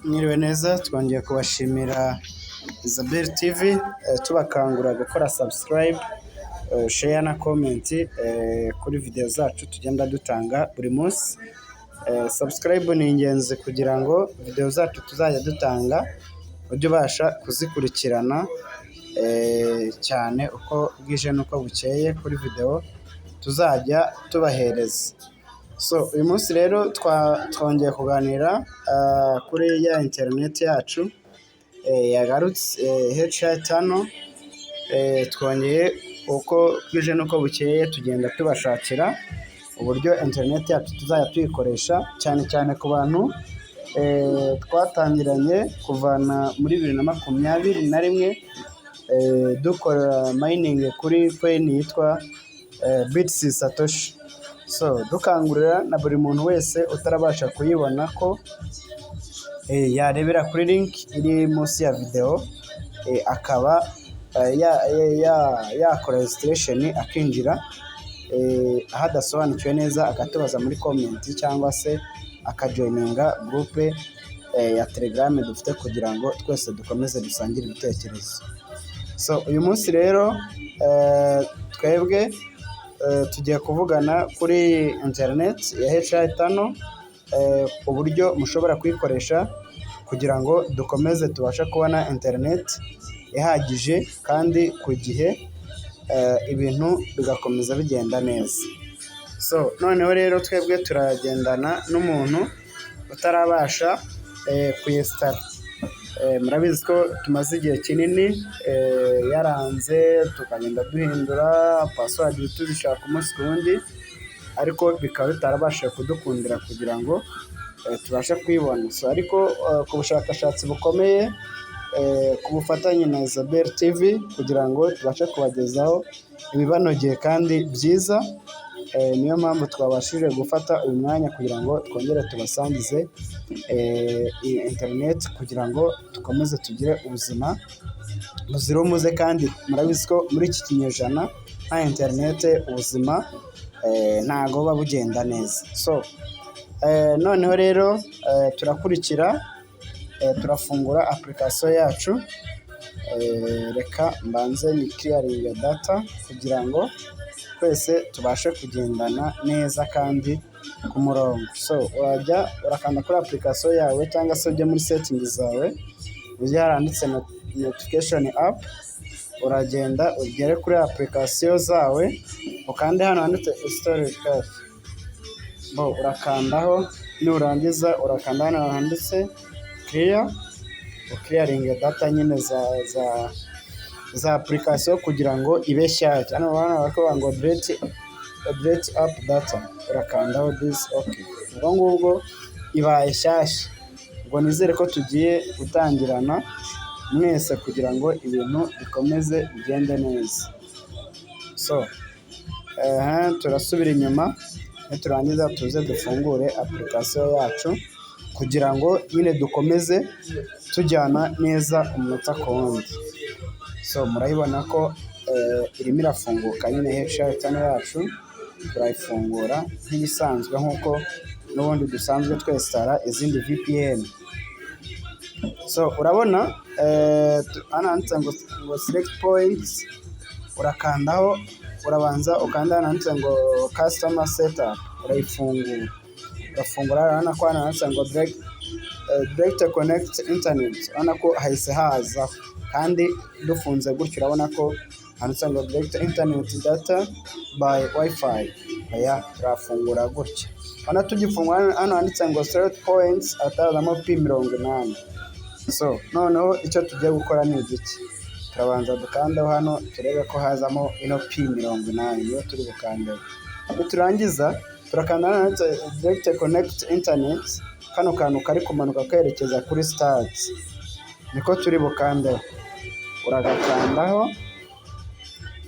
Mwiriwe neza, twongeye kubashimira Isabel TV, tubakangura gukora subscribe, share na comment kuri video zacu tugenda dutanga buri munsi. Subscribe ni ingenzi kugira ngo video zacu tuzajya dutanga ujye ubasha kuzikurikirana cyane uko bwije n'uko bukeye kuri video tuzajya tubahereza. So uyu munsi rero twongeye kuganira kuri ya internet yacu yagarutse H5. Twongeye uko bwije n'uko bukeye tugenda tubashakira uburyo internet yacu tuzajya tuyikoresha, cyane cyane ku bantu twatangiranye kuvana muri 2021 dukora mining kuri coin yitwa BITCOIN Satoshi. So dukangurira na buri muntu wese utarabasha kuyibona ko yarebera kuri link iri munsi ya video, akaba yakora registration akinjira, ahadasobanukiwe neza akatubaza muri comment cyangwa se akajoininga groupe ya Telegram dufite kugira ngo twese dukomeze dusangire ibitekerezo. So uyu munsi rero twebwe tugiye kuvugana kuri internet ya H5, uburyo mushobora kuyikoresha kugira ngo dukomeze tubashe kubona internet ihagije kandi ku gihe, ibintu bigakomeza bigenda neza. So noneho rero twebwe turagendana n'umuntu utarabasha kuyinstall. Murabizi ko tumaze igihe kinini yaranze, tukagenda duhindura password tuzishaka umunsi ku wundi, ariko bikaba bitarabashije kudukundira kugira ngo tubashe kuyibona. So ariko ku bushakashatsi bukomeye, ku bufatanye na Isabel TV kugira ngo tubashe kubagezaho ibibanogeye kandi byiza, niyo mpamvu twabashije gufata uyu mwanya kugira ngo twongere tubasangize internet kugira ngo dukomeze tugire ubuzima buzira umuze. Kandi murabizi ko muri iki kinyejana nta internet ubuzima ntago buba bugenda neza. So noneho rero turakurikira, turafungura application yacu. Reka mbanze ni clearing data kugira ngo twese tubashe kugendana neza kandi ku murongo. So urakanda kuri application yawe cyangwa se ujye muri settings zawe, ujye haranditse notification app, uragenda ugere kuri application zawe, ukande hano handitse storage cache, urakandaho, nurangiza urakanda hano handitse clearing data nyine za application kugira ngo ibe shyashya. Hano baravuga ngo delete app data, urakandaho this. Okay, ubwo ngubwo ibaye shyashya. Ubwo nizere ko tugiye gutangirana mwese kugira ngo ibintu bikomeze bigende neza. So turasubira inyuma, turangiza tuze dufungure application yacu kugira ngo nyine dukomeze tujyana neza umunota ku wundi. So murayibona ko irimo irafunguka nyine H5 yacu. Turayifungura nk'ibisanzwe nk'uko n'ubundi dusanzwe twesitara izindi VPN. So urabona hano handitse ngo select points, urakandaho, urabanza ukanda hano handitse ngo customer setup, urayifungura. Urafungura hano ko hano handitse ngo direct connect internet, urabona ko hahise haza kandi dufunze gutyo. Urabona ko handitse ngo direct internet data by wifi. Turafungura gutya. Hano tugifungura hano handitse ngo select points, atazamo P80. So noneho icyo tugiye gukora ni iki? Turabanza dukandaho hano turebe ko hazamo ino P80, niyo turi gukandaho. Turangiza turakanda hano handitse direct connect internet, kano kantu kari kumanuka kerekeza kuri start, niko turi bukandeho. Uragakandaho,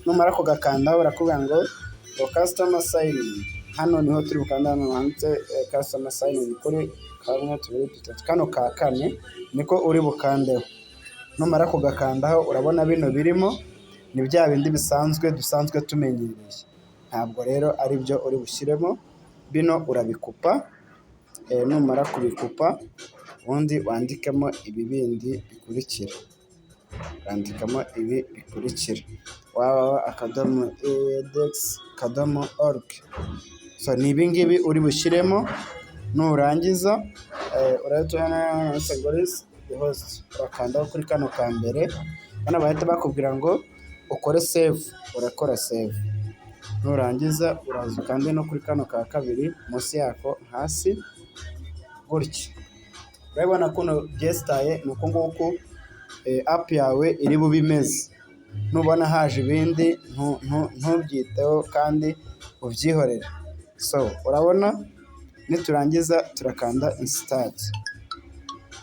numara kugakandaho barakubwira ngo customer sign in. Hano niho turi bukanda, hano handitse customer sign in kuri 1 2 3. Kano ka kane niko uri bukandeho. Numara kugakandaho urabona bino birimo ni bya bindi bisanzwe dusanzwe tumenyereye, ntabwo rero ari byo uri bushyiremo. bino urabikupa, numara kubikupa ubundi wandikamo ibi bindi bikurikira, wandikamo ibi bikurikira www.edex.org. So ni ibi ngibi uri bushyiremo, nurangiza urakandaho kuri kano ka mbere, hano bahita bakubwira ngo ukore save, urakora save. Nurangiza uraza ukande no kuri kano ka kabiri munsi yako hasi gutya. Urabona kuno byesitaye ni uku nguku app yawe iri bube imeze. Nubona haje ibindi ntubyiteho kandi ubyihorere. So urabona niturangiza turakanda install,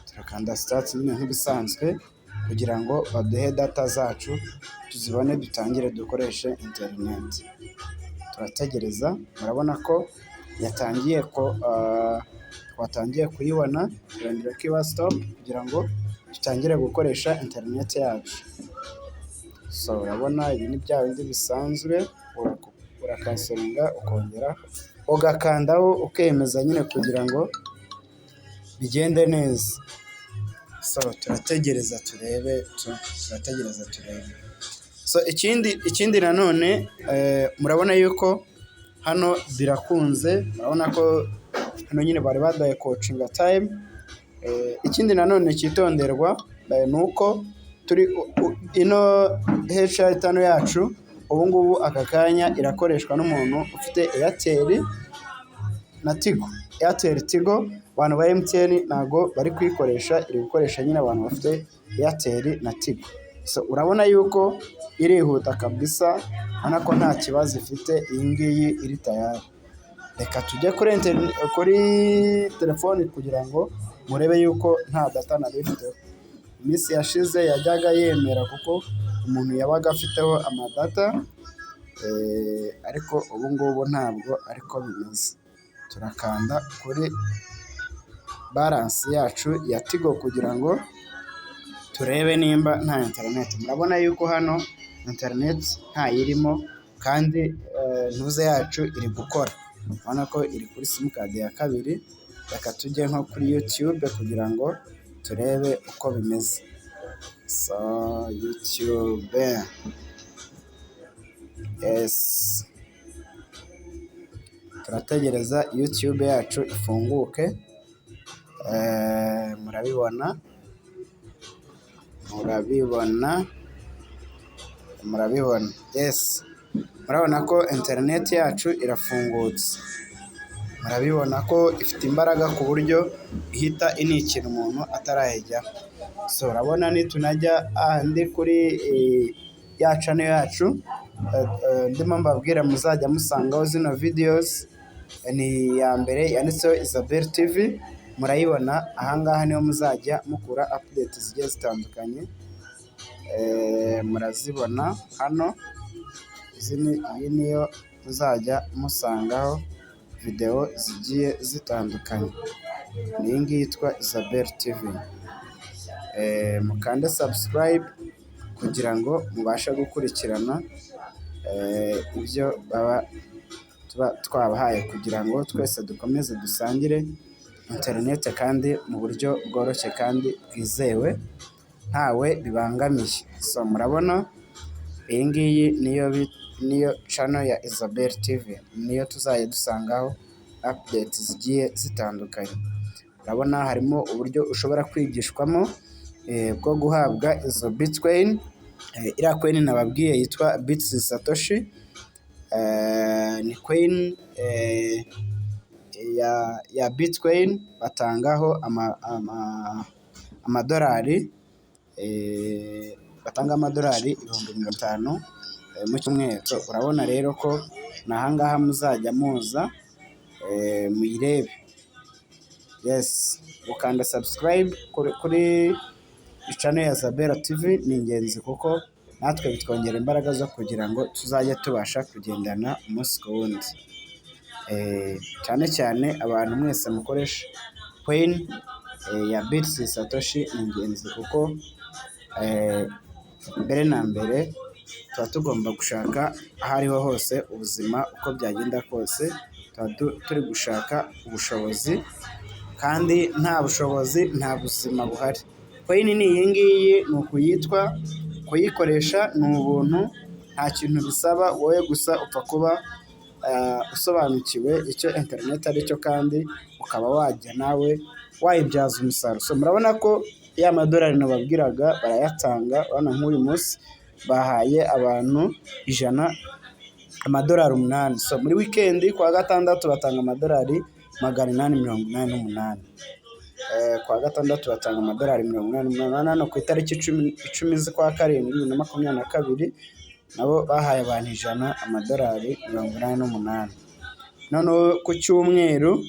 turakanda start nyine nk'ibisanzwe kugira ngo baduhe data zacu tuzibone dutangire dukoreshe internet. Turategereza, murabona ko yatangiye ko twatangiye kuyibona, turandira ko iba stop kugira ngo dutangire gukoresha internet yacu. So urabona ibi ni bya bindi bisanzwe, urakasenga ukongera ugakandaho ukemeza nyine kugira ngo bigende neza. So turategereza turebe. So ikindi nanone murabona yuko hano birakunze, murabona ko hano nyine bari baduhaye coaching time. Ikindi nanone cyitonderwa ni uko turi ino HR5 yacu ubu ngubu aka kanya irakoreshwa n'umuntu ufite Airtel na Tigo. Airtel Tigo, abantu ba MTN ntago bari kuyikoresha, iri gukoresha nyine abantu bafite Airtel na Tigo. So urabona yuko irihuta kabisa, urabona ko nta kibazo ifite, iyi ngiyi iri tayari. Reka tujye kuri telefoni kugira ngo murebe yuko nta data narifiteho. Iminsi yashize yajyaga yemera kuko umuntu yabaga afiteho amadata, ariko ubu ngubu ntabwo ariko bimeze. Turakanda kuri balance yacu ya Tigo kugira ngo turebe nimba nta internet. Murabona yuko hano internet ntayirimo kandi ntuze yacu iri gukora. Urabona ko iri kuri simukadi ya kabiri. Reka tujye nko kuri YouTube kugira ngo turebe uko bimeze. So YouTube, yes, turategereza YouTube yacu ifunguke. Murabibona, yes, murabona ko internet yacu irafungutse. Murabibona ko ifite imbaraga ku buryo ihita inikira umuntu atarahejya. So urabona nitunajya ahandi kuri ya channel yacu ndimo mbabwira muzajya musangaho zino videos, ni ya mbere yanditseho Isabel TV. Murayibona ahangaha niho muzajya mukura update zigiye zitandukanye. Murazibona hano, iyi niyo muzajya musangaho video zigiye zitandukanye. Iyi ngiyi yitwa Isabel TV. Mukande subscribe kugira ngo mubashe gukurikirana ibyo tuba twabahaye, kugira ngo twese dukomeze dusangire internet kandi mu buryo bworoshye kandi bwizewe ntawe bibangamiye. So murabona iyi ngiyi niyo channel ya Isabel TV, niyo tuzajya dusangaho updates zigiye zitandukanye. Urabona harimo uburyo ushobora kwigishwamo bwo guhabwa izo bitcoin. Iriya coin nababwiye yitwa BITCOIN Satoshi, ni coin ya bitcoin batangaho amadolari, batanga amadolari 50,000 mu cyumweru. Urabona rero ko nahangaha muzajya muza muyirebe. Yes, ukanda subscribe kuri channel ya Isabel TV ni ingenzi kuko natwe bitwongera imbaraga zo kugira ngo tuzajya tubasha kugendana umunsi ku wundi. Cyane cyane abantu mwese mukoresha coin ya BITCOIN Satoshi ni ingenzi kuko mbere na mbere tuba tugomba gushaka aho ariho hose ubuzima uko byagenda kose, turi gushaka ubushobozi, kandi nta bushobozi nta buzima buhari. Coin ni iyi ngiyi, ni ukuyitwa, kuyikoresha ni ubuntu, nta kintu bisaba, wowe gusa upfa kuba usobanukiwe icyo interineti ari cyo, kandi ukaba wajya nawe wayibyaza umusaruro. So murabona ko ya madolari nababwiraga barayatanga. Urabona nk'uyu munsi bahaye abantu 100 amadolari 8. So muri weekend kuwa gatandatu batanga amadolari 888. Kuwa gatandatu batanga amadolari 888. Hano ku itariki 10 z'ukwa karindwi 2022 nabo bahaye abantu 100 amadolari 88. Noneho ku cyumweru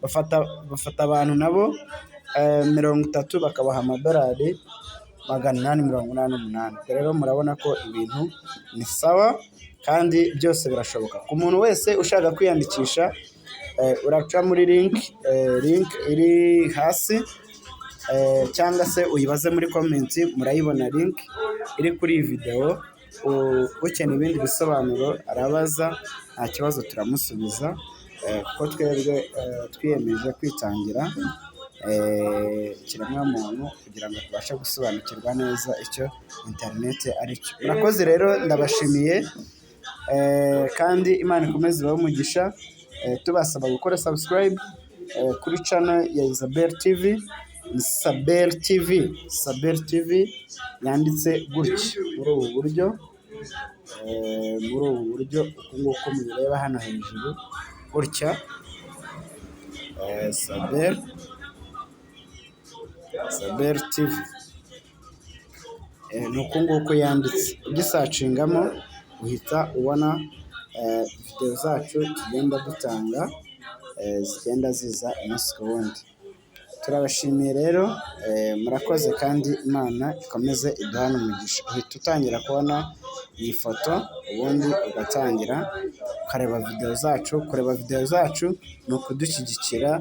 bafata abantu nabo 30 bakabaha amadolari 888. Rero murabona ko ibintu ni sawa kandi byose birashoboka. Ku muntu wese ushaka kwiyandikisha, uraca muri link iri hasi, cyangwa se uyibaze muri comment, murayibona link iri kuri iyi video. Ukeneye ibindi bisobanuro arabaza, nta kibazo turamusubiza, kuko twebwe twiyemeje kwitangira ikiremwamuntu kugira ngo tubashe gusobanukirwa neza icyo interineti ari cyo. Murakoze rero, ndabashimiye, kandi Imana ikomeze ibahe umugisha. Tubasaba gukora subscribe kuri channel ya Isabel TV, Sabel TV yanditse gutya, muri ubu buryo uku nguku mubireba hano hejuru gutya, Sabel TV ni uku nguku yanditse. Ugisacingamo uhita ubona video zacu tugenda dutanga, zigenda ziza umunsi ku wundi. Turabashimiye rero, murakoze, kandi Imana ikomeze iduhane umugisha. Uhita utangira kubona iyi foto, ubundi ugatangira ukareba video zacu. Kureba video zacu ni ukudushyigikira,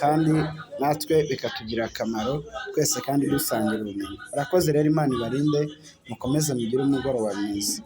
kandi natwe bikatugirira akamaro twese, kandi dusangira ubumenyi. Murakoze rero, Imana ibarinde, mukomeze mugire umugoroba mwiza.